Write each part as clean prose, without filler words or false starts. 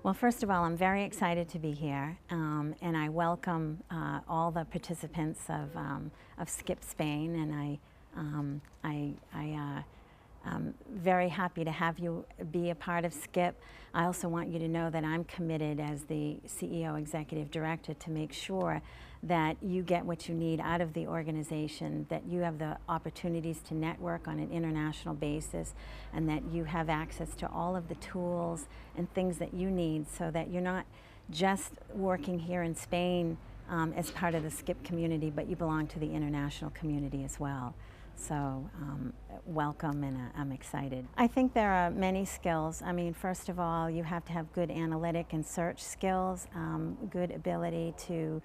Well, first of all, I'm very excited to be here, and I welcome all the participants of Skip Spain, and I'm very happy to have you be a part of Skip. I also want you to know that I'm committed as the CEO Executive Director to make sure that you get what you need out of the organization, that you have the opportunities to network on an international basis, and that you have access to all of the tools and things that you need so that you're not just working here in Spain as part of the Skip community, but you belong to the international community as well. So welcome, and I'm excited. I think there are many skills. I mean, first of all, you have to have good analytic and search skills, good ability to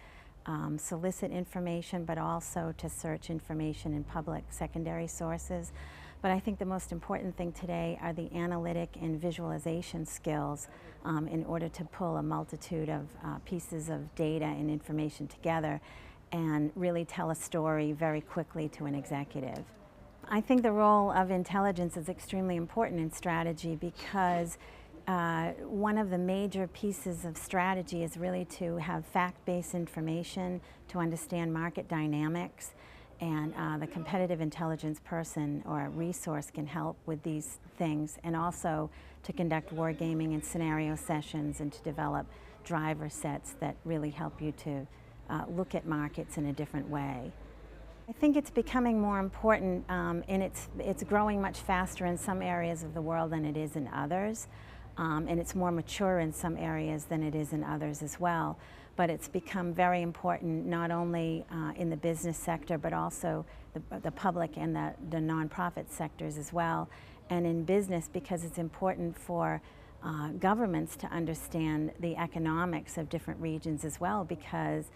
solicit information, but also to search information in public secondary sources. But I think the most important thing today are the analytic and visualization skills in order to pull a multitude of pieces of data and information together and really tell a story very quickly to an executive. I think the role of intelligence is extremely important in strategy because one of the major pieces of strategy is really to have fact-based information, to understand market dynamics, and the competitive intelligence person or resource can help with these things, and also to conduct wargaming and scenario sessions and to develop driver sets that really help you to look at markets in a different way. I think it's becoming more important, and it's growing much faster in some areas of the world than it is in others, and it's more mature in some areas than it is in others as well. But it's become very important not only in the business sector, but also the public and the nonprofit sectors as well. And in business, because it's important for governments to understand the economics of different regions as well, because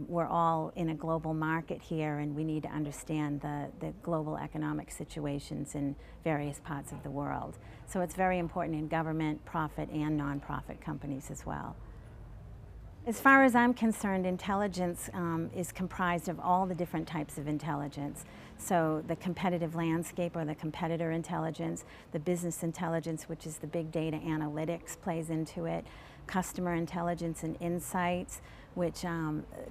we're all in a global market here, and we need to understand the global economic situations in various parts of the world. So it's very important in government, profit, and nonprofit companies as well. As far as I'm concerned, intelligence is comprised of all the different types of intelligence. So the competitive landscape or the competitor intelligence, the business intelligence, which is the big data analytics, plays into it, customer intelligence and insights, which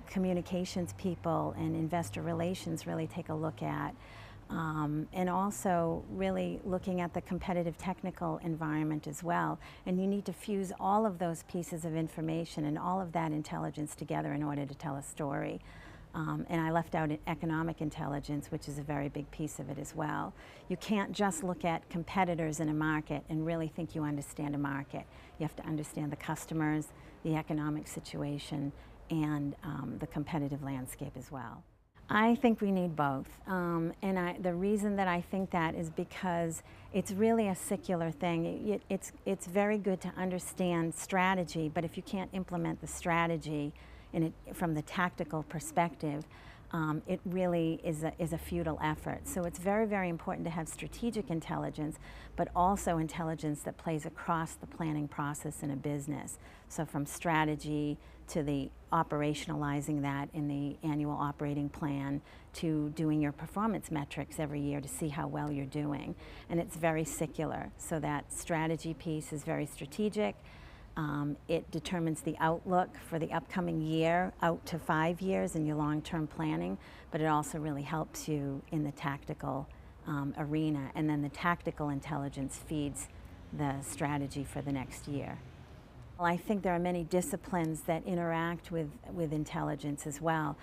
communications people and investor relations really take a look at. And also really looking at the competitive technical environment as well. And you need to fuse all of those pieces of information and all of that intelligence together in order to tell a story. And I left out economic intelligence, which is a very big piece of it as well. You can't just look at competitors in a market and really think you understand a market. You have to understand the customers, the economic situation, and the competitive landscape as well. I think we need both, and the reason that I think that is because it's really a secular thing. It's very good to understand strategy, but if you can't implement the strategy from the tactical perspective, it really is a futile effort. So it's very, very important to have strategic intelligence, but also intelligence that plays across the planning process in a business. So from strategy to the operationalizing that in the annual operating plan, to doing your performance metrics every year to see how well you're doing. And it's very secular. So that strategy piece is very strategic. It determines the outlook for the upcoming year out to 5 years in your long-term planning, but it also really helps you in the tactical arena. And then the tactical intelligence feeds the strategy for the next year. Well, I think there are many disciplines that interact with intelligence as well.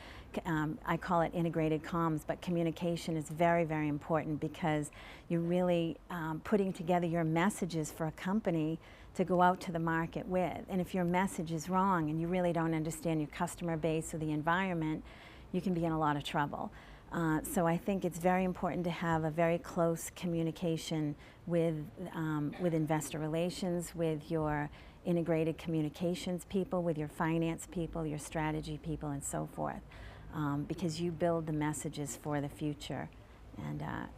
I call it integrated comms, but communication is very, very important because you're really putting together your messages for a company to go out to the market with. And if your message is wrong and you really don't understand your customer base or the environment, you can be in a lot of trouble. So I think it's very important to have a very close communication with investor relations, with your integrated communications people, with your finance people, your strategy people, and so forth, because you build the messages for the future,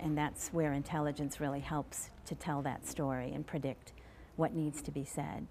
and that's where intelligence really helps to tell that story and predict what needs to be said.